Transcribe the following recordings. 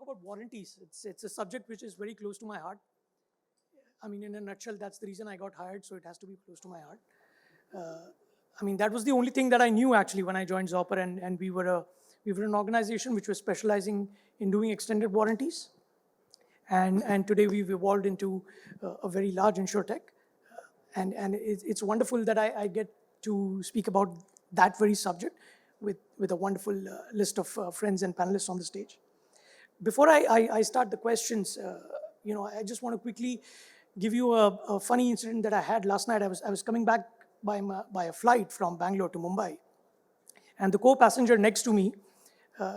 about warranties. It's a subject which is very close to my heart. I mean, in a nutshell, that's the reason I got hired, so it has to be close to my heart. I mean, that was the only thing that I knew actually when I joined Zopper, and we were an organization which was specializing in doing extended warranties. And today we've evolved into a very large InsurTech. And it's wonderful that I get to speak about that very subject with a wonderful list of friends and panelists on the stage. Before I start the questions, I just want to quickly give you a funny incident that I had last night. I was coming back by a flight from Bangalore to Mumbai, and the co-passenger next to me,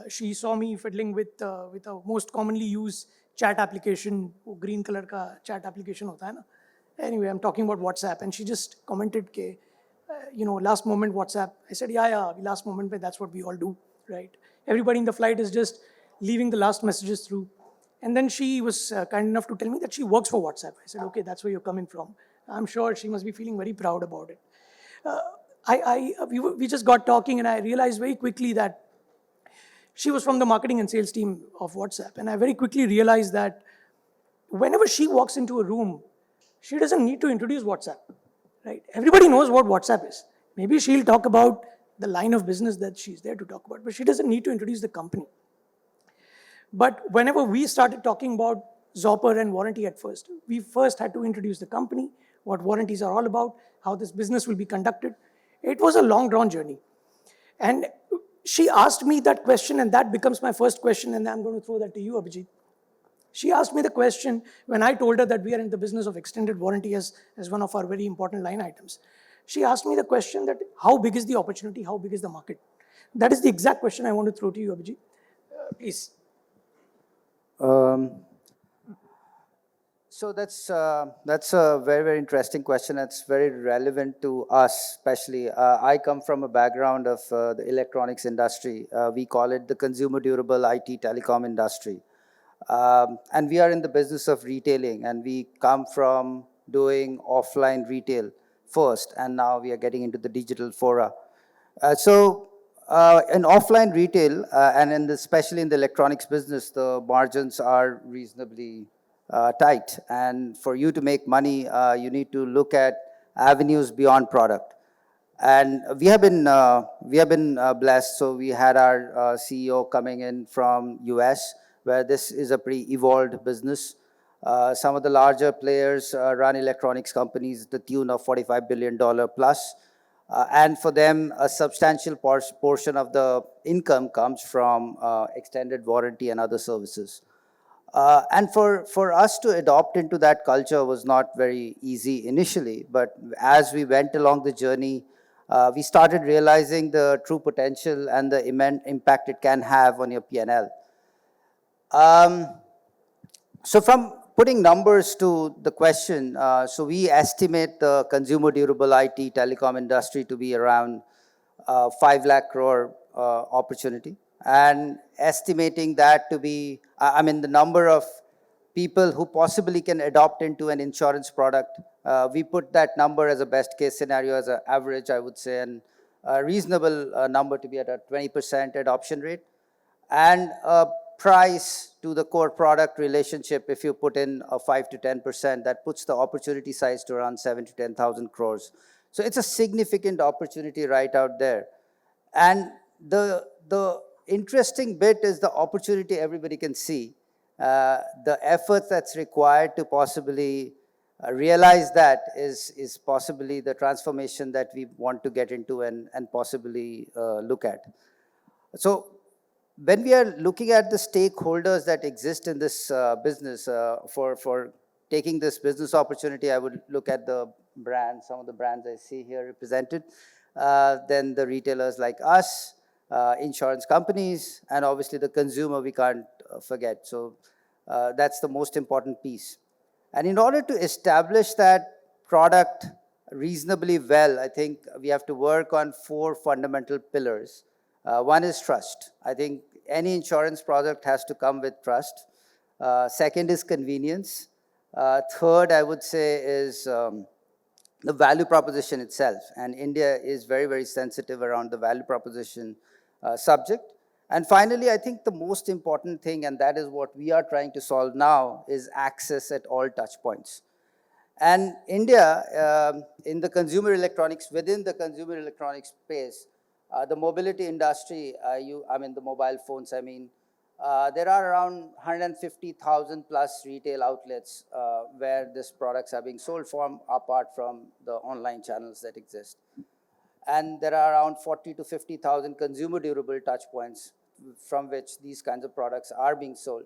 she saw me fiddling with a most commonly used chat application, green color ka chat application hota hai na. Anyway, I'm talking about WhatsApp, and she just commented, last moment WhatsApp. I said, yeah, last moment, but that's what we all do, right? Everybody in the flight is just leaving the last messages through. And then she was kind enough to tell me that she works for WhatsApp. I said, okay, that's where you're coming from. I'm sure she must be feeling very proud about it. We just got talking, and I realized very quickly that she was from the marketing and sales team of WhatsApp. And I very quickly realized that whenever she walks into a room, she doesn't need to introduce WhatsApp, right? Everybody knows what WhatsApp is. Maybe she'll talk about the line of business that she's there to talk about, but she doesn't need to introduce the company. But whenever we started talking about Zopper and warranty at first, we first had to introduce the company, what warranties are all about, how this business will be conducted. It was a long drawn journey. And she asked me that question, and that becomes my first question, and I'm going to throw that to you, Abhijit. She asked me the question when I told her that we are in the business of extended warranty as one of our very important line items. She asked me the question that how big is the opportunity, how big is the market? That is the exact question I want to throw to you, Abhijit. Please. So that's a very, very interesting question. That's very relevant to us, especially. I come from a background of the electronics industry. We call it the consumer durable IT telecom industry. And we are in the business of retailing, and we come from doing offline retail first, and now we are getting into the digital fora. In offline retail, and especially in the electronics business, the margins are reasonably tight. And for you to make money, you need to look at avenues beyond product. And we have been blessed. So we had our CEO coming in from US, where this is a pretty evolved business. Some of the larger players run electronics companies to the tune of $45 billion plus. And for them, a substantial portion of the income comes from extended warranty and other services. And for us to adopt into that culture was not very easy initially, but as we went along the journey, we started realizing the true potential and the immense impact it can have on your P&L. So from putting numbers to the question, so we estimate the consumer durable IT telecom industry to be around 5 lakh crore opportunity, and estimating that to be, the number of people who possibly can adopt into an insurance product. We put that number as a best case scenario, as an average, I would say, and a reasonable number to be at a 20% adoption rate. And price to the core product relationship, if you put in a 5 to 10%, that puts the opportunity size to around 7 to 10,000 crores. So it's a significant opportunity right out there. And the interesting bit is the opportunity everybody can see. The effort that's required to possibly realize that is possibly the transformation that we want to get into and possibly look at. So when we are looking at the stakeholders that exist in this business, for taking this business opportunity, I would look at the brands, some of the brands I see here represented, then the retailers like us, insurance companies, and obviously the consumer we can't forget. So that's the most important piece. And in order to establish that product reasonably well, I think we have to work on 4 fundamental pillars. One is trust. I think any insurance product has to come with trust. Second is convenience. Third, I would say, is the value proposition itself. And India is very, very sensitive around the value proposition subject. And finally, I think the most important thing, and that is what we are trying to solve now, is access at all touch points. And India, in the consumer electronics, within the consumer electronics space, the mobility industry, the mobile phones, there are around 150,000 plus retail outlets where these products are being sold from, apart from the online channels that exist. And there are around 40 to 50,000 consumer durable touch points from which these kinds of products are being sold.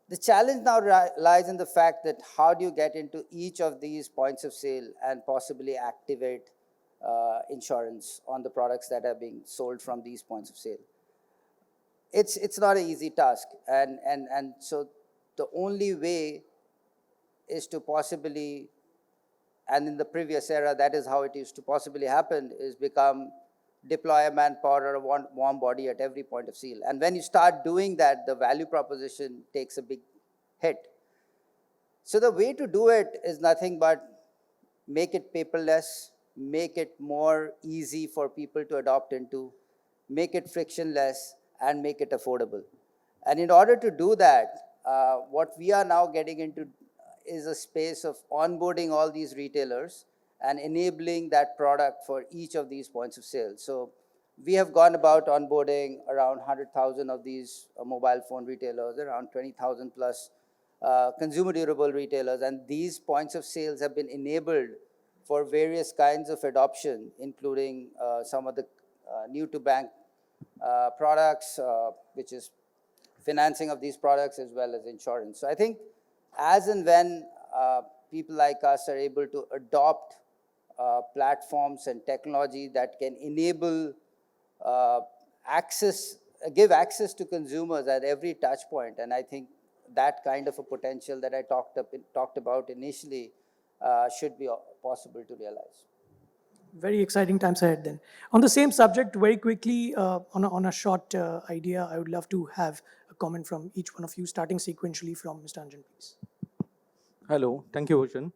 The challenge now lies in the fact that how do you get into each of these points of sale and possibly activate insurance on the products that are being sold from these points of sale. It's not an easy task. And so the only way is to possibly, and in the previous era, that is how it used to possibly happen, is deploy a manpower or a warm body at every point of sale. And when you start doing that, the value proposition takes a big hit. So the way to do it is nothing but make it paperless, make it more easy for people to adopt into, make it frictionless, and make it affordable. And in order to do that, what we are now getting into is a space of onboarding all these retailers and enabling that product for each of these points of sale. So we have gone about onboarding around 100,000 of these mobile phone retailers, around 20,000 plus consumer durable retailers, and these points of sales have been enabled for various kinds of adoption, including some of the new to bank products, which is financing of these products as well as insurance. So I think as and when people like us are able to adopt platforms and technology that can enable give access to consumers at every touch point, and I think that kind of a potential that I talked about initially should be possible to realize. Very exciting times ahead then. On the same subject, very quickly, on a short idea, I would love to have a comment from each one of you, starting sequentially from Mr. Anjan, please. Hello, thank you, Bhushan.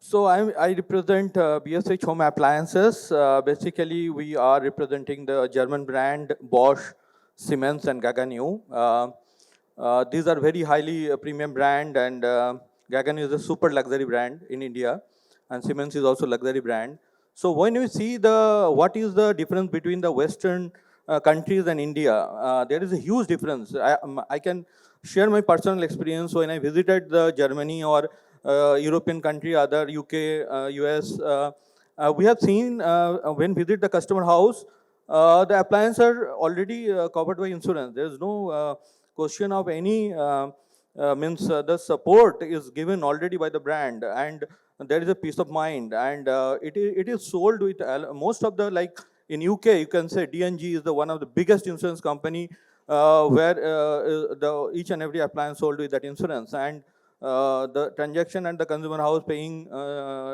So I represent BSH Home Appliances. Basically, we are representing the German brand Bosch, Siemens, and Gaggenau. These are very highly premium brand, and Gaggenau is a super luxury brand in India, and Siemens is also luxury brand. So when you see what is the difference between the Western countries and India, there is a huge difference. I can share my personal experience when I visited the Germany or European country, other UK, US. We have seen when visit the customer house, the appliances are already covered by insurance. There is no question of any the support is given already by the brand, and there is a peace of mind, and it is sold with most of the, like in UK, you can say D&G is the one of the biggest insurance company where each and every appliance sold with that insurance, and the transaction and the consumer house paying,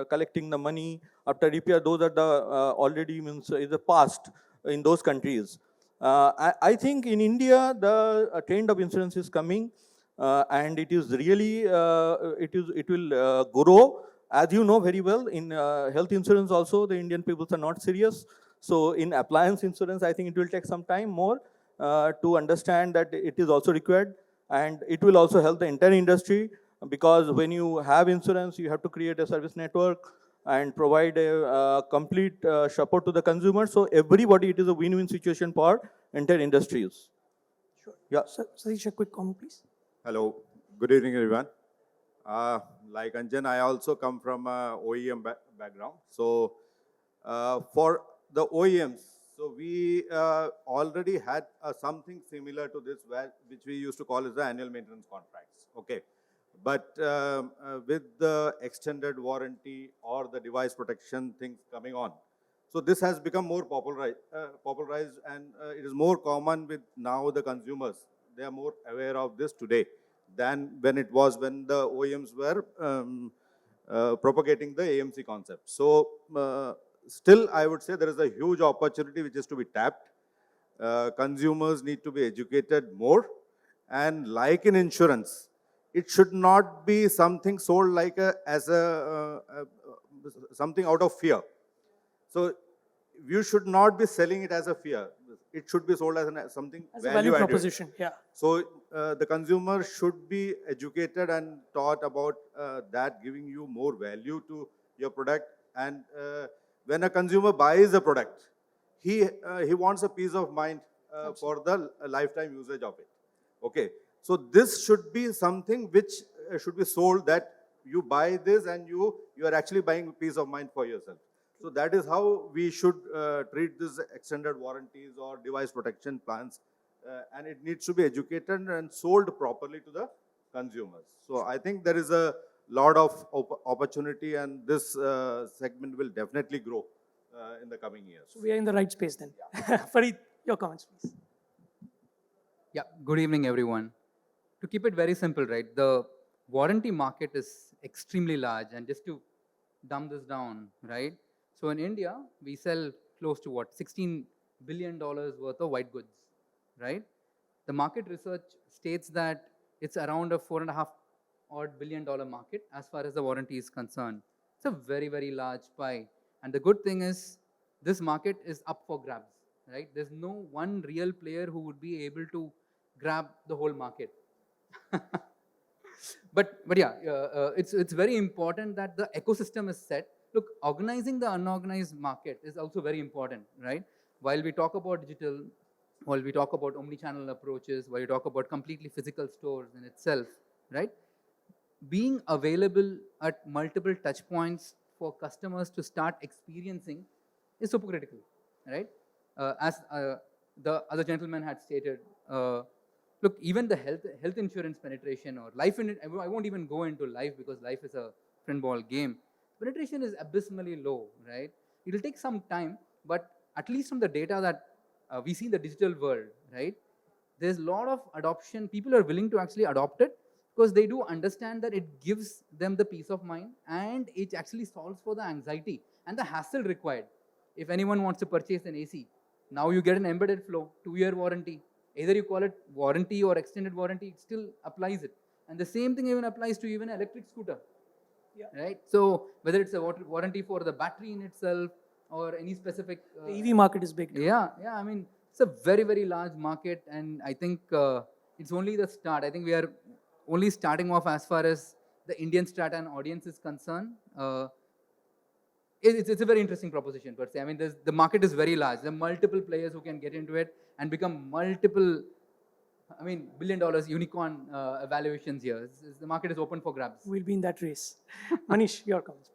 collecting the money after repair, those are the already is the past in those countries. I think in India, the trend of insurance is coming, and it is really, it will grow. As you know very well, in health insurance also, the Indian people are not serious. So in appliance insurance, I think it will take some time more to understand that it is also required, and it will also help the entire industry, because when you have insurance, you have to create a service network and provide a complete support to the consumer. So everybody, it is a win-win situation for entire industries. Sure. Yeah. Satish, a quick comment, please. Hello. Good evening, everyone. Like Anjan, I also come from a OEM background. So for the OEMs, so we already had something similar to this, which we used to call as the annual maintenance contracts. Okay. But with the extended warranty or the device protection things coming on, so this has become more popularized, and it is more common with now the consumers. They are more aware of this today than when it was when the OEMs were propagating the AMC concept. So still, I would say there is a huge opportunity which is to be tapped. Consumers need to be educated more, and like in insurance, it should not be something sold like something out of fear. So you should not be selling it as a fear. it should be sold as something As a value value added. proposition, yeah. So the consumer should be educated and taught about that, giving you more value to your product. And when a consumer buys a product, he wants a peace of mind for the lifetime usage of it. Okay, so this should be something which should be sold, that you buy this and you are actually buying peace of mind for yourself. So that is how we should treat this extended warranties or device protection plans, and it needs to be educated and sold properly to the consumers. So I think there is a lot of opportunity, and this segment will definitely grow in the coming years. So we are in the right space then. Farid, your comments, please. Yeah, good evening, everyone. To keep it very simple, right, the warranty market is extremely large, and just to dumb this down, right, so in India, we sell close to what, $16 billion worth of white goods, right? The market research states that it's around a $4.5 billion market as far as the warranty is concerned. It's a very, very large pie. And the good thing is, this market is up for grabs, right? There's no one real player who would be able to grab the whole market. but yeah, it's very important that the ecosystem is set. Look, organizing the unorganized market is also very important, right? While we talk about digital, while we talk about omni-channel approaches, while we talk about completely physical stores in itself, right? Being available at multiple touch points for customers to start experiencing is super critical, right? As the other gentleman had stated, look, even the health insurance penetration or life, I won't even go into life because life is a friend ball game. Penetration is abysmally low, right? It will take some time, but at least from the data that we see in the digital world, right? There's a lot of adoption. People are willing to actually adopt it because they do understand that it gives them the peace of mind, and it actually solves for the anxiety and the hassle required. If anyone wants to purchase an AC, now you get an embedded flow, 2-year warranty. Either you call it warranty or extended warranty, it still applies it. And the same thing even applies to even an electric scooter. Yeah. Right? So whether it's a warranty for the battery in itself or any specific... the EV market is big. Yeah, I mean, it's a very, very large market, and I think it's only the start. I think we are only starting off as far as the Indian strata and audience is concerned. It's a very interesting proposition per se. I mean, the market is very large. There are multiple players who can get into it and become multiple, I mean, $1 billion unicorn evaluations here. The market is open for grabs. We'll be in that race. Manish, your comments.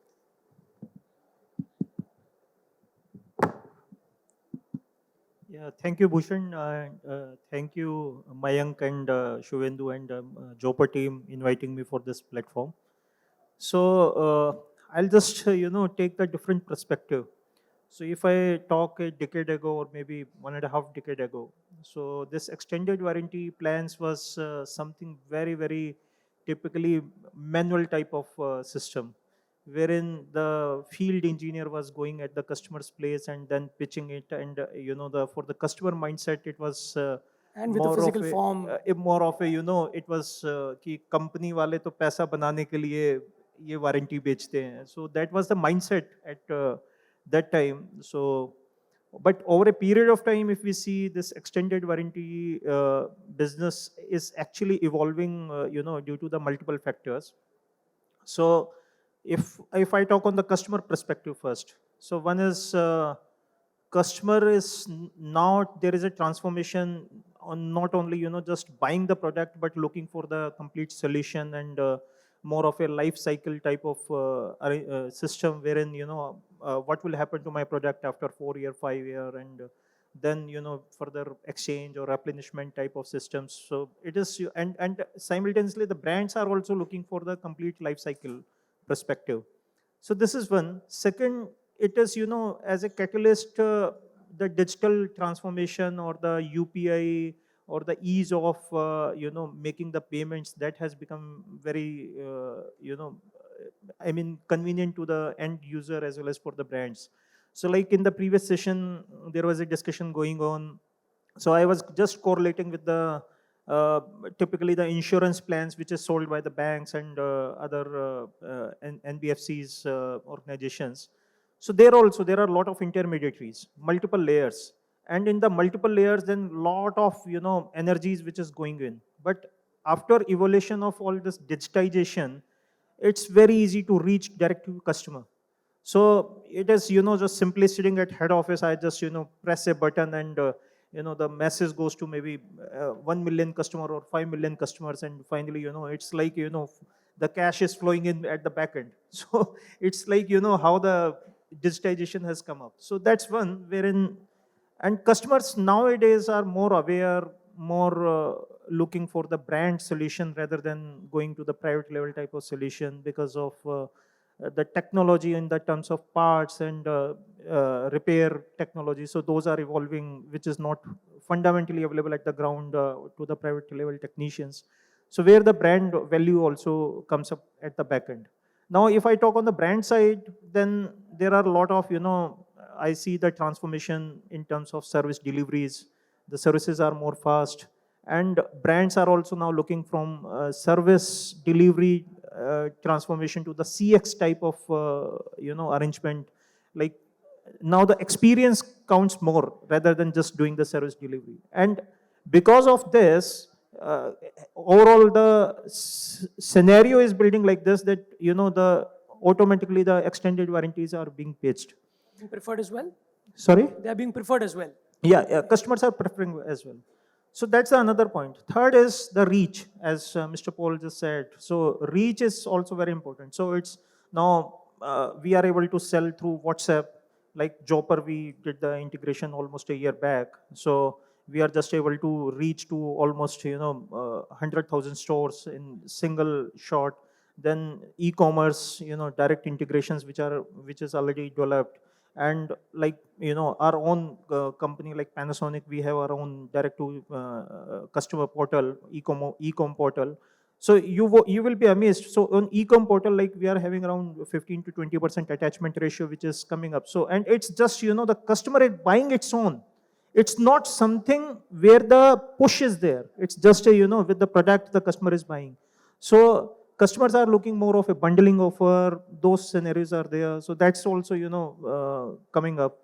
Yeah, thank you, Bhushan. Thank you, Mayank and Shuvendu and Zopper team inviting me for this platform. So I'll just, take the different perspective. So if I talk a decade ago or maybe 1.5 decades ago, so this extended warranty plans was something very, very typically manual type of system, wherein the field engineer was going at the customer's place and then pitching it, and for the customer mindset it was and with the physical form, more of a it was कि company वाले तो पैसा बनाने के लिए ये warranty बेचते हैं. So that was the mindset at that time. So, but over a period of time, if we see this extended warranty business is actually evolving, due to the multiple factors. So if I talk on the customer perspective first, so one is customer is now, there is a transformation on not only just buying the product but looking for the complete solution and more of a life cycle type of system, wherein what will happen to my product after 4 year, 5 year, and then further exchange or replenishment type of systems. So it is, and simultaneously the brands are also looking for the complete life cycle perspective. So this is one. Second, it is, as a catalyst, the digital transformation or the UPI or the ease of, making the payments, that has become very, convenient to the end user as well as for the brands. So like in the previous session, there was a discussion going on. So I was just correlating with the typically the insurance plans which is sold by the banks and other NBFCs organizations. So there also, there are a lot of intermediaries, multiple layers. and in the multiple layers, then lot of energies which is going in. But after evolution of all this digitization, it's very easy to reach direct to customer. So it is just simply sitting at head office. I just press a button and the message goes to maybe 1 million customer or 5 million customers, and finally it's like the cash is flowing in at the back end. So it's like how the digitization has come up. So that's one wherein, and customers nowadays are more aware, more looking for the brand solution rather than going to the private level type of solution because of the technology in the terms of parts and repair technology. So those are evolving, which is not fundamentally available at the ground to the private level technicians. So where the brand value also comes up at the back end. Now, if I talk on the brand side, then there are a lot of, I see the transformation in terms of service deliveries. The services are more fast, and brands are also now looking from service delivery transformation to the CX type of arrangement. Like now the experience counts more rather than just doing the service delivery. And because of this, overall the scenario is building like this, that automatically the extended warranties are being pitched. Preferred as well? Sorry? They are being preferred as well. Yeah, customers are preferring as well. So that's another point. Third is the reach, as Mr. Paul just said. So reach is also very important. So it's now we are able to sell through WhatsApp. Like Zopper, we did the integration almost a year back. So we are just able to reach to almost 100,000 stores in single shot. Then e-commerce, direct integrations which is already developed. And like our own company like Panasonic, we have our own direct to customer portal, e-com portal. So you will be amazed. So on e-com portal, like we are having around 15 to 20% attachment ratio, which is coming up. So, and it's just the customer is buying its own. It's not something where the push is there. It's just with the product the customer is buying. So customers are looking more of a bundling offer. Those scenarios are there. So that's also coming up.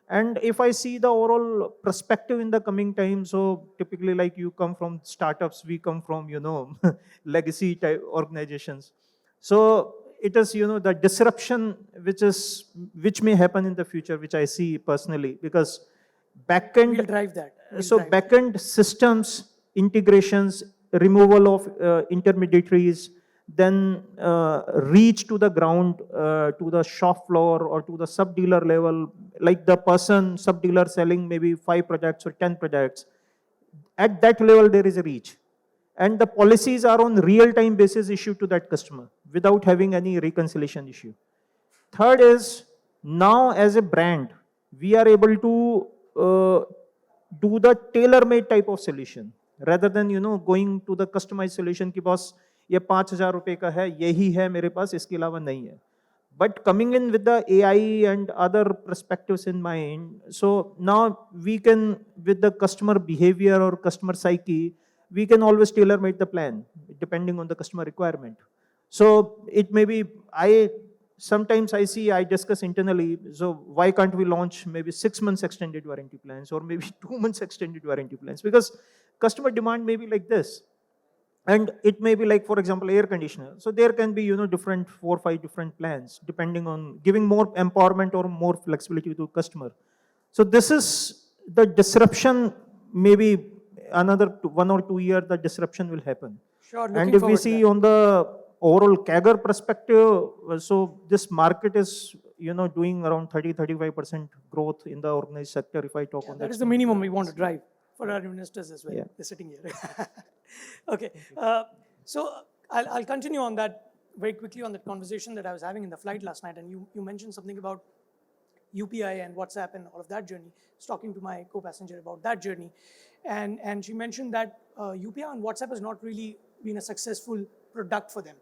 And if I see the overall perspective in the coming time, so typically like you come from startups, we come from legacy type organizations. So it is the disruption which may happen in the future, which I see personally, because backend We'll drive that. Backend systems, integrations, removal of intermediaries, then reach to the ground, to the shop floor or to the sub-dealer level, like the person, sub-dealer selling maybe 5 products or 10 products. At that level, there is a reach. And the policies are on real-time basis issued to that customer without having any reconciliation issue. Third is, now as a brand, we are able to do the tailor-made type of solution rather than going to the customized solution ki boss ये 5,000 रुपए का है, यही है मेरे पास, इसके अलावा नहीं है. But coming in with the AI and other perspectives in mind, so now we can, with the customer behavior or customer psyche, we can always tailor-make the plan depending on the customer requirement. So it may be, sometimes I discuss internally, so why can't we launch maybe 6 months extended warranty plans or maybe 2 months extended warranty plans? Because customer demand may be like this. And it may be like, for example, air conditioner. So there can be, different 4 or 5 different plans depending on giving more empowerment or more flexibility to customer. So this is the disruption, maybe another 1 or 2 years, the disruption will happen. Sure, and if we see on the overall CAGR perspective, so this market is, doing around 30-35% growth in the organized sector. If I talk on that. That is the minimum we want to drive for our investors as well. Yeah. They're sitting here. Okay, so I'll continue on that very quickly on that conversation that I was having in the flight last night, and you mentioned something about UPI and WhatsApp and all of that journey. I was talking to my co-passenger about that journey, and she mentioned that UPI and WhatsApp has not really been a successful product for them.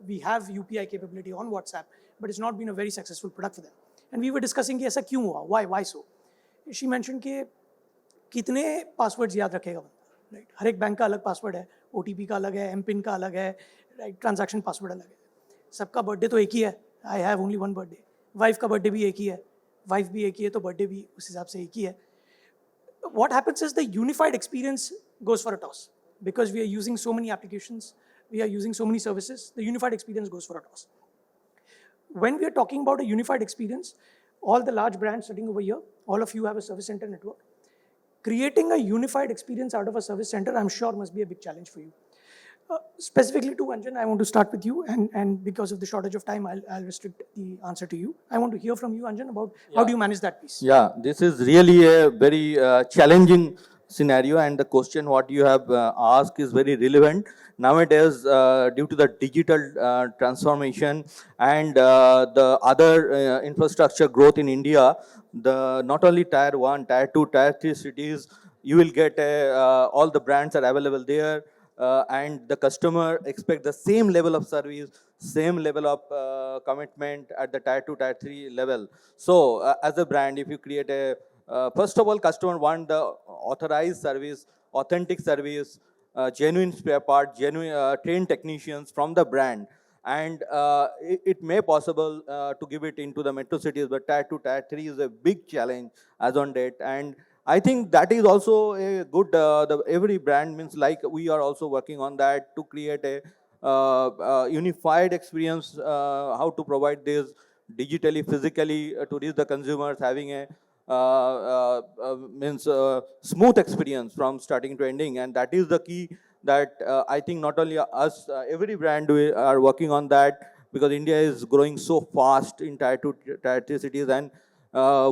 We have UPI capability on WhatsApp, but it's not been a very successful product for them. And we were discussing कि ऐसा क्यों हुआ? Why so? She mentioned कि कितने passwords याद रखेगा बंदा, right? हर एक बैंक का अलग पासवर्ड है, OTP का अलग है, MPIN का अलग है, राइट? ट्रांजैक्शन पासवर्ड अलग है. सबका बर्थडे तो एक ही है. I have only one birthday. Wife का बर्थडे भी एक ही है, वाइफ भी एक ही है, तो बर्थडे भी उस हिसाब से एक ही है. what happens is the unified experience goes for a toss. Because we are using so many applications, we are using so many services, the unified experience goes for a toss. When we are talking about a unified experience, all the large brands sitting over here, all of you have a service center network. Creating a unified experience out of a service center, I'm sure must be a big challenge for you. Specifically to Anjan, I want to start with you, and because of the shortage of time, I'll restrict the answer to you. I want to hear from you, Anjan, about how do you manage that piece? Yeah, this is really a very challenging scenario, and the question what you have asked is very relevant. Nowadays, due to the digital transformation and the other infrastructure growth in India, the not only tier 1, tier 2, tier 3 cities, you will get all the brands are available there. And the customer expect the same level of service, same level of commitment at the tier 2, tier 3 level. So as a brand, if you create a, first of all, customer want the authorized service, authentic service, genuine spare part, genuine trained technicians from the brand. And it may possible to give it into the metro cities, but tier 2, tier 3 is a big challenge as on date. And I think that is also a good, every brand means like we are also working on that to create a unified experience, how to provide this digitally, physically to reach the consumers, having a smooth experience from starting to ending. And that is the key that I think not only us, every brand we are working on that, because India is growing so fast in tier 2, tier 3 cities, and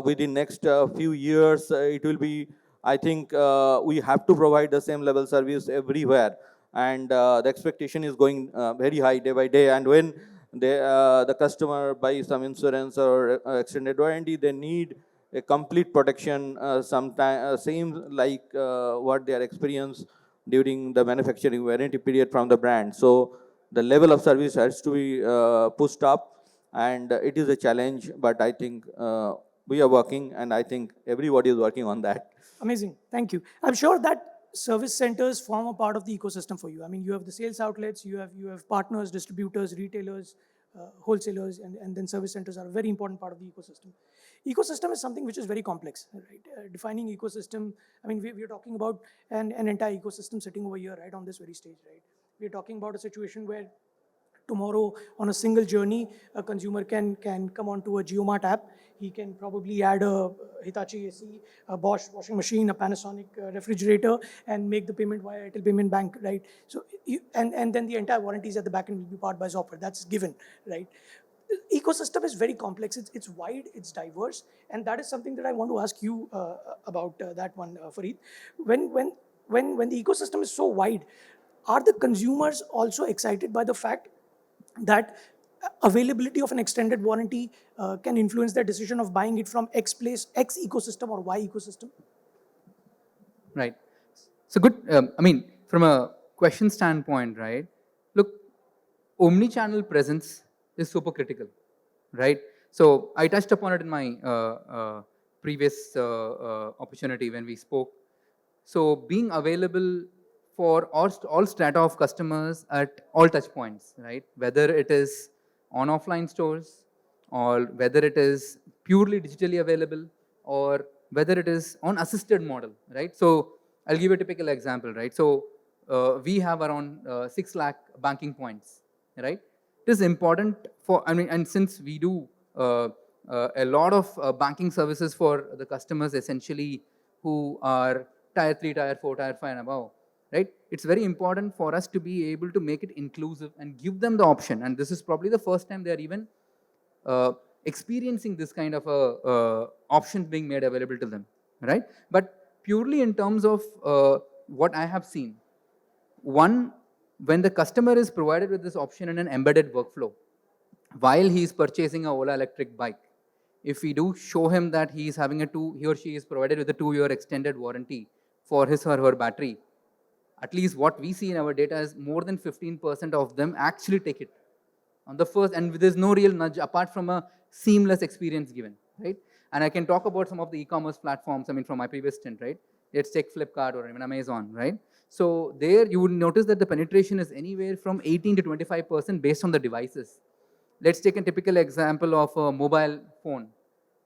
within next few years, it will be, I think we have to provide the same level service everywhere. And the expectation is going very high day by day. And when the customer buys some insurance or extended warranty, they need a complete protection, sometime same like what they are experienced during the manufacturing warranty period from the brand. So the level of service has to be pushed up, and it is a challenge, but I think we are working, and I think everybody is working on that. Amazing, thank you. I'm sure that service centers form a part of the ecosystem for you. I mean, you have the sales outlets, you have partners, distributors, retailers, wholesalers, and then service centers are a very important part of the ecosystem. Ecosystem is something which is very complex, right? Defining ecosystem, I mean, we're talking about an entire ecosystem sitting over here, right, on this very stage, right? We're talking about a situation where tomorrow, on a single journey, a consumer can come onto a JioMart app. He can probably add a Hitachi AC, a Bosch washing machine, a Panasonic refrigerator, and make the payment via Airtel Payment Bank, right? So, and then the entire warranties at the back end will be powered by Zopper. That's given, right? The ecosystem is very complex. It's wide, it's diverse, and that is something that I want to ask you about that one, Fareed. When the ecosystem is so wide, are the consumers also excited by the fact that availability of an extended warranty can influence their decision of buying it from X place, X ecosystem or Y ecosystem? Right. So good, I mean, from a question standpoint, right, look, omni-channel presence is super critical, right? So I touched upon it in my previous opportunity when we spoke. So being available for all strata of customers at all touch points, right? Whether it is on offline stores, or whether it is purely digitally available, or whether it is on assisted model, right? So I'll give you a typical example, right? So we have around 6 lakh banking points, right? It is important for, I mean, and since we do a lot of banking services for the customers essentially who are tier 3, tier 4, tier 5 and above, right? It's very important for us to be able to make it inclusive and give them the option. And this is probably the first time they're even experiencing this kind of option being made available to them, right? But purely in terms of what I have seen, one, when the customer is provided with this option in an embedded workflow, while he is purchasing a Ola electric bike, if we do show him that he is having he or she is provided with a 2-year extended warranty for his or her battery, at least what we see in our data is more than 15% of them actually take it on the first, and there's no real nudge apart from a seamless experience given, right? And I can talk about some of the e-commerce platforms, I mean, from my previous stint, right? Let's take Flipkart or even Amazon, right? So there you would notice that the penetration is anywhere from 18 to 25% based on the devices. Let's take a typical example of a mobile phone.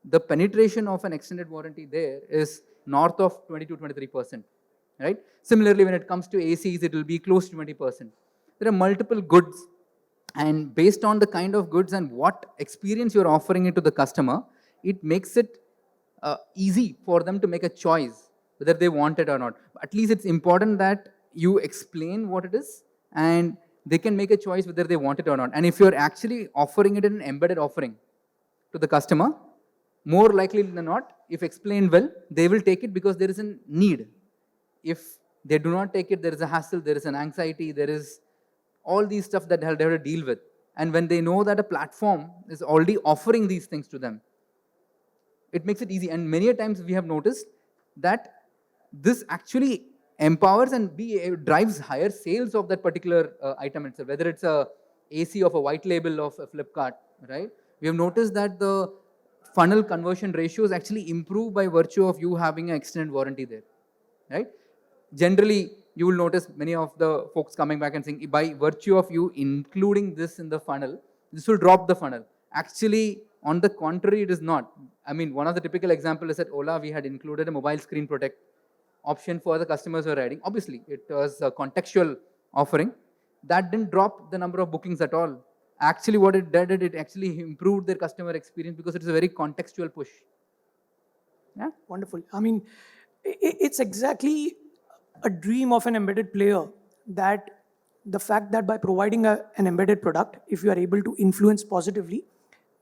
The penetration of an extended warranty there is north of 20 to 23%, right? Similarly, when it comes to ACs, it will be close to 20%. There are multiple goods, and based on the kind of goods and what experience you're offering it to the customer, it makes it easy for them to make a choice whether they want it or not. At least it's important that you explain what it is, and they can make a choice whether they want it or not. And if you're actually offering it in an embedded offering to the customer, more likely than not, if explained well, they will take it because there is a need. If they do not take it, there is a hassle, there is an anxiety, there is all these stuff that they have to deal with. And when they know that a platform is already offering these things to them, it makes it easy. And many a times we have noticed that this actually empowers and drives higher sales of that particular item itself, whether it's a AC of a white label of a Flipkart, right? We have noticed that the funnel conversion ratios actually improve by virtue of you having an extended warranty there, right? Generally, you will notice many of the folks coming back and saying, by virtue of you including this in the funnel, this will drop the funnel. Actually, on the contrary, it is not. I mean, one of the typical examples is at Ola, we had included a mobile screen protect option for the customers who are riding. Obviously, it was a contextual offering. That didn't drop the number of bookings at all. Actually, what it did, it actually improved their customer experience because it's a very contextual push. Yeah? Wonderful. I mean, it's exactly a dream of an embedded player, that the fact that by providing an embedded product, if you are able to influence positively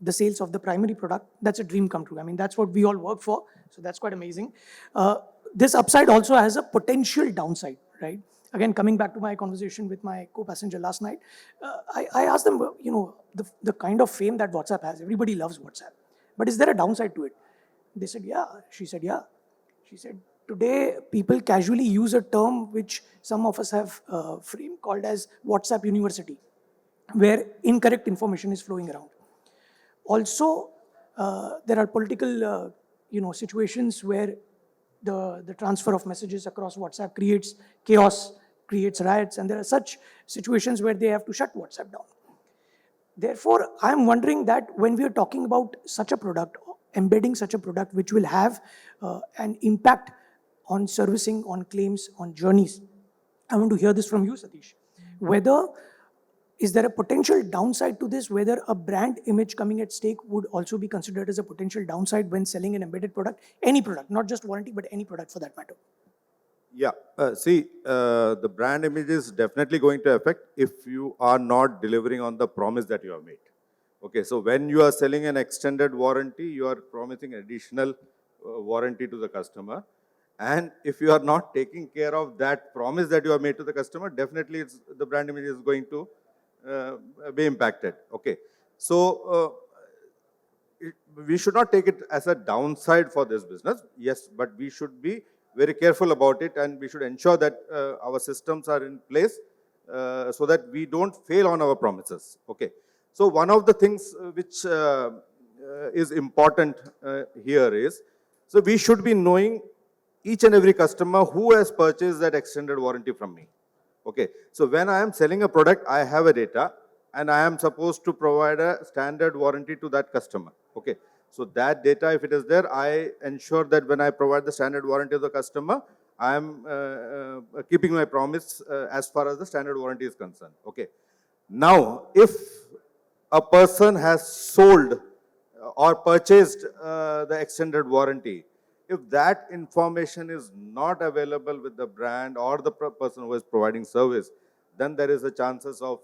the sales of the primary product, that's a dream come true. I mean, that's what we all work for, so that's quite amazing. This upside also has a potential downside, right? Again, coming back to my conversation with my co-passenger last night, I asked them, you know, the kind of fame that WhatsApp has, everybody loves WhatsApp, but is there a downside to it? They said, yeah. She said, yeah. She said, today people casually use a term which some of us have framed called as WhatsApp University, where incorrect information is flowing around. Also, there are political situations where the transfer of messages across WhatsApp creates chaos, creates riots, and there are such situations where they have to shut WhatsApp down. Therefore, I'm wondering that when we are talking about such a product, embedding such a product which will have an impact on servicing, on claims, on journeys, I want to hear this from you, Satish. Whether is there a potential downside to this, whether a brand image coming at stake would also be considered as a potential downside when selling an embedded product, any product, not just warranty, but any product for that matter? Yeah, the brand image is definitely going to affect if you are not delivering on the promise that you have made. Okay, so when you are selling an extended warranty, you are promising additional warranty to the customer. And if you are not taking care of that promise that you have made to the customer, definitely the brand image is going to be impacted. Okay, so we should not take it as a downside for this business. Yes, but we should be very careful about it, and we should ensure that our systems are in place so that we don't fail on our promises. Okay, so one of the things which is important here is, so we should be knowing each and every customer who has purchased that extended warranty from me. Okay, so when I am selling a product, I have a data, and I am supposed to provide a standard warranty to that customer. Okay, so that data, if it is there, I ensure that when I provide the standard warranty to the customer, I am keeping my promise as far as the standard warranty is concerned. Okay, now if a person has sold or purchased the extended warranty, if that information is not available with the brand or the person who is providing service, then there is a chances of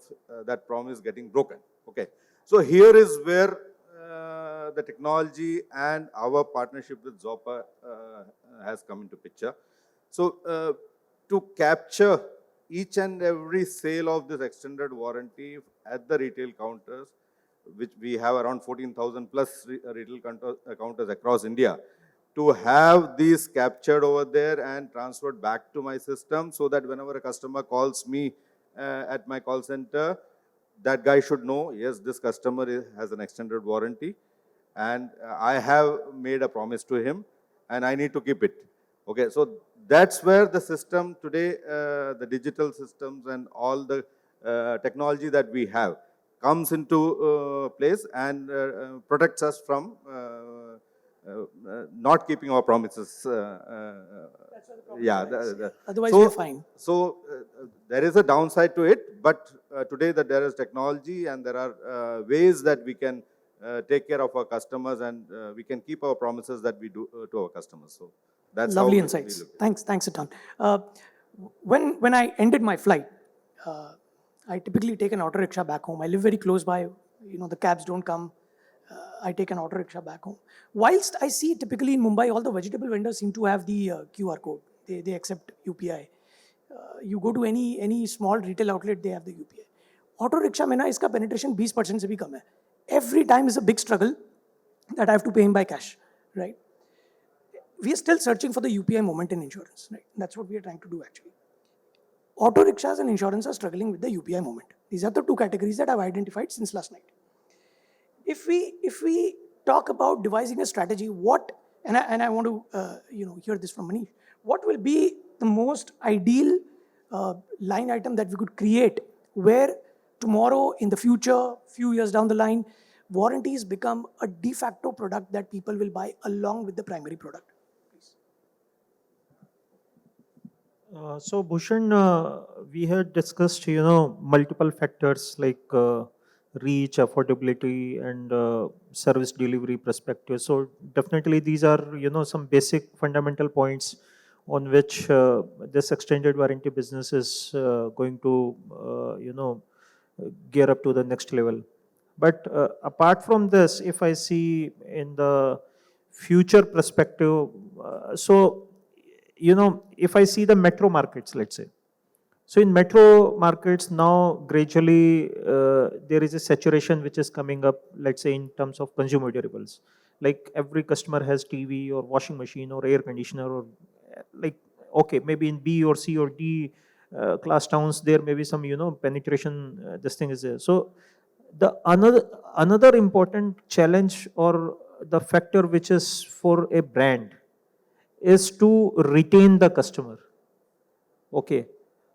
that promise getting broken. Okay, so here is where the technology and our partnership with Zopper has come into picture. So to capture each and every sale of this extended warranty at the retail counters, which we have around 14,000 plus retail counters across India, to have these captured over there and transferred back to my system, so that whenever a customer calls me at my call center, that guy should know, yes, this customer has an extended warranty, and I have made a promise to him, and I need to keep it. Okay, so that's where the system today, the digital systems and all the technology that we have comes into place and protects us from not keeping our promises. Yeah. Otherwise, so, we're fine. So there is a downside to it, but today that there is technology and there are ways that we can take care of our customers and we can keep our promises that we do to our customers. So that's Lovely how insights. we look. Thanks a ton. When I ended my flight, I typically take an auto rickshaw back home. I live very close by. The cabs don't come. I take an auto rickshaw back home. Whilst I see typically in Mumbai, all the vegetable vendors seem to have the QR code. They accept UPI. You go to any small retail outlet, they have the UPI. Auto rickshaw mein na iska penetration 20% se bhi kam hai. Every time is a big struggle that I have to pay him by cash, right? We are still searching for the UPI moment in insurance, right? That's what we are trying to do actually. Auto rickshaws and insurance are struggling with the UPI moment. These are the two categories that I've identified since last night. If we talk about devising a strategy, and I want to hear this from Manish, what will be the most ideal line item that we could create where tomorrow in the future, few years down the line, warranties become a de facto product that people will buy along with the primary product? So Bhushan, we had discussed, multiple factors like reach, affordability, and service delivery perspective. So definitely these are, some basic fundamental points on which this extended warranty business is going to, gear up to the next level. But apart from this, if I see in the future perspective, if I see the metro markets, let's say. So in metro markets now, gradually, there is a saturation which is coming up, let's say in terms of consumer durables. Like every customer has TV or washing machine or air conditioner or maybe in B or C or D class towns, there may be some, penetration, this thing is there. So the another important challenge or the factor which is for a brand is to retain the customer. Okay.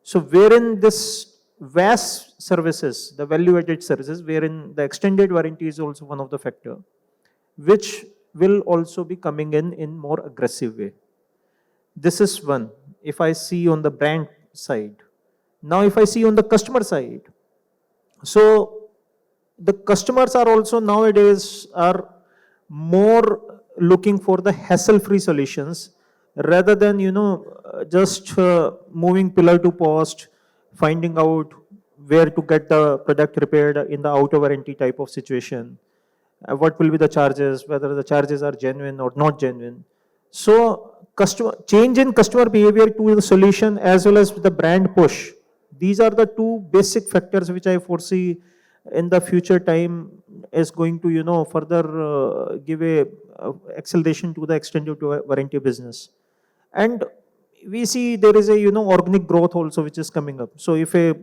So wherein this vast services, the value-added services, wherein the extended warranty is also one of the factor, which will also be coming in more aggressive way. This is one, if I see on the brand side. Now if I see on the customer side, so the customers are also nowadays are more looking for the hassle-free solutions rather than, just moving pillar to post, finding out where to get the product repaired in the out of warranty type of situation, what will be the charges, whether the charges are genuine or not genuine. So change in customer behavior to the solution as well as the brand push. These are the two basic factors which I foresee in the future time is going to, further give a acceleration to the extended warranty business. And we see there is a, organic growth also which is coming up. So if a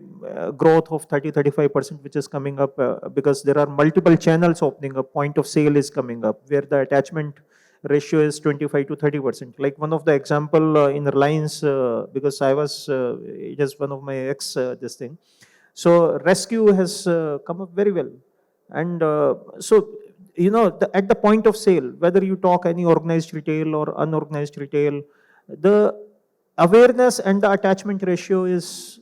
growth of 30-35% which is coming up because there are multiple channels opening up, point of sale is coming up where the attachment ratio is 25 to 30%. Like one of the example in Reliance, because I was, it is one of my ex this thing. So rescue has come up very well. And so, at the point of sale, whether you talk any organized retail or unorganized retail, the awareness and the attachment ratio is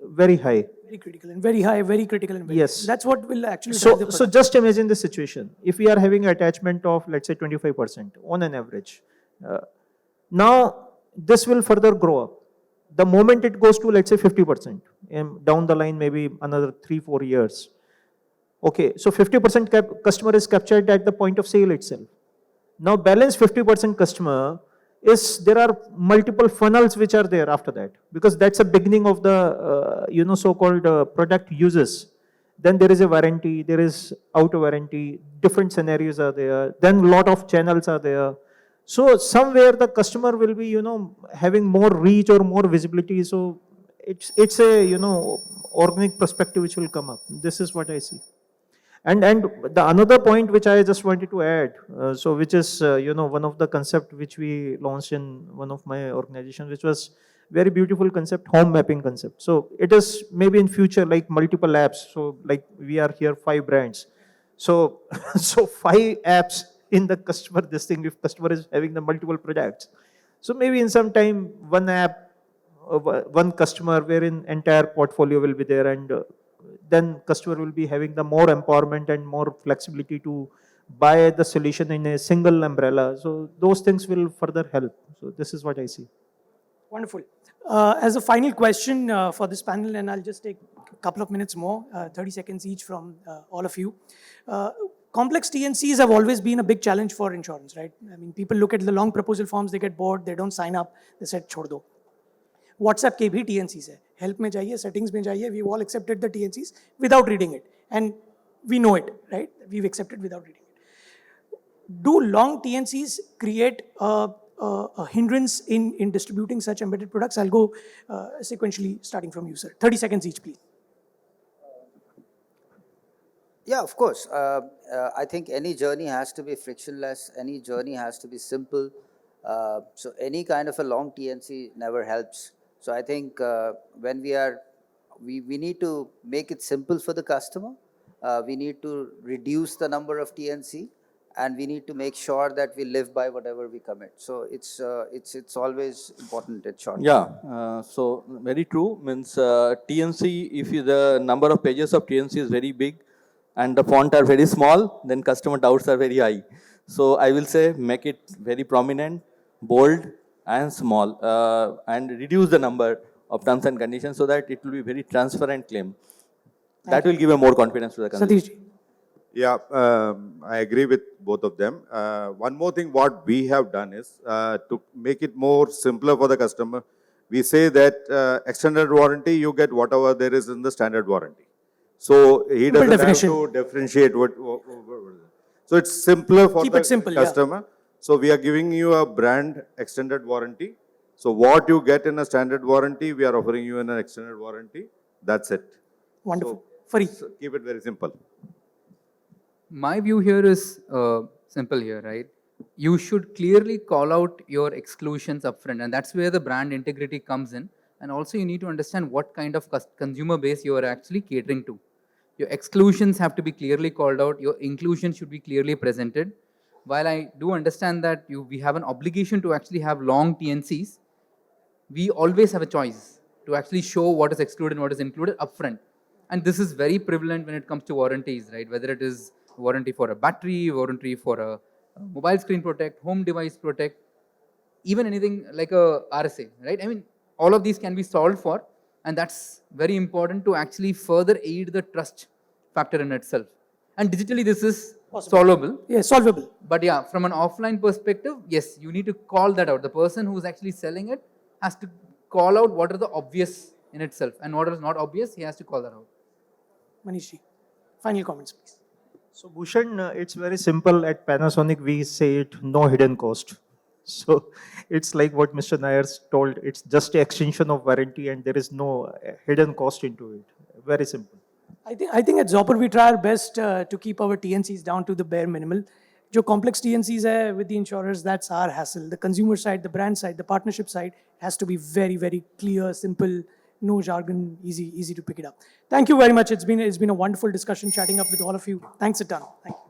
very high. Very critical and very high, very critical and very yes. High. That's what will actually drive the So product. just imagine the situation. If we are having attachment of, let's say, 25% on an average, now this will further grow up. The moment it goes to, let's say, 50%, down the line, maybe another 3-4 years. Okay, so 50% customer is captured at the point of sale itself. Now balance 50% customer is, there are multiple funnels which are there after that, because that's a beginning of the, so-called product uses. Then there is a warranty, there is out of warranty, different scenarios are there, then a lot of channels are there. So somewhere the customer will be, having more reach or more visibility. So it's a, organic perspective which will come up. This is what I see. And the another point which I just wanted to add, so which is, one of the concept which we launched in one of my organizations, which was very beautiful concept, home mapping concept. So it is maybe in future like multiple apps. So like we are here 5 brands. So, so 5 apps in the customer this thing if customer is having the multiple products. So maybe in some time, one app, one customer wherein entire portfolio will be there, and then customer will be having the more empowerment and more flexibility to buy the solution in a single umbrella. So those things will further help. So this is what I see. Wonderful. As a final question for this panel, and I'll just take a couple of minutes more, 30 seconds each from all of you. Complex TNCs have always been a big challenge for insurance, right? I mean, people look at the long proposal forms, they get bored, they don't sign up, they said, chhod do. WhatsApp के भी TNCs है. Help में जाइए, settings में जाइए. We've all accepted the TNCs without reading it. And we know it, right? We've accepted without reading it. Do long TNCs create a hindrance in distributing such embedded products? I'll go sequentially starting from you, sir. 30 seconds each, please. Yeah, of course. I think any journey has to be frictionless. Any journey has to be simple. So any kind of a long TNC never helps. So I think when we need to make it simple for the customer. We need to reduce the number of TNC, and we need to make sure that we live by whatever we commit. So it's always important in short. Yeah, so very true. Means TNC, if the number of pages of TNC is very big and the font are very small, then customer doubts are very high. So I will say make it very prominent, bold and small, and reduce the number of terms and conditions so that it will be very transparent claim. That will give a more confidence to the consumer. Satish ji. Yeah, I agree with both of them. One more thing what we have done is to make it more simpler for the customer. We say that extended warranty, you get whatever there is in the standard warranty. So he doesn't have to differentiate what so it's simpler for the customer. Yeah. So we are giving you a brand extended warranty. So what you get in a standard warranty, we are offering you in an extended warranty. That's it. Wonderful. So keep it very simple. My view here is simple here, right? You should clearly call out your exclusions upfront, and that's where the brand integrity comes in. And also you need to understand what kind of consumer base you are actually catering to. Your exclusions have to be clearly called out. Your inclusion should be clearly presented. While I do understand that we have an obligation to actually have long TNCs, we always have a choice to actually show what is excluded and what is included upfront. And this is very prevalent when it comes to warranties, right? Whether it is warranty for a battery, warranty for a mobile screen protect, home device protect, even anything like a RSA, right? I mean, all of these can be solved for, and that's very important to actually further aid the trust factor in itself. And digitally, this is solvable. Yeah, solvable. But yeah, from an offline perspective, yes, you need to call that out. The person who's actually selling it has to call out what are the obvious in itself, and what is not obvious, he has to call that out. Manish ji, final comments, please. So Bhushan, it's very simple. At Panasonic, we say it no hidden cost. So it's like what Mr. Nair told, it's just an extension of warranty and there is no hidden cost into it. Very simple. I think at Zopper we try our best to keep our TNCs down to the bare minimal. जो complex TNCs hai with the insurers, that's our hassle. The consumer side, the brand side, the partnership side has to be very, very clear, simple, no jargon, easy to pick it up. Thank you very much. It's been a wonderful discussion chatting up with all of you. Thanks a ton. Thank you.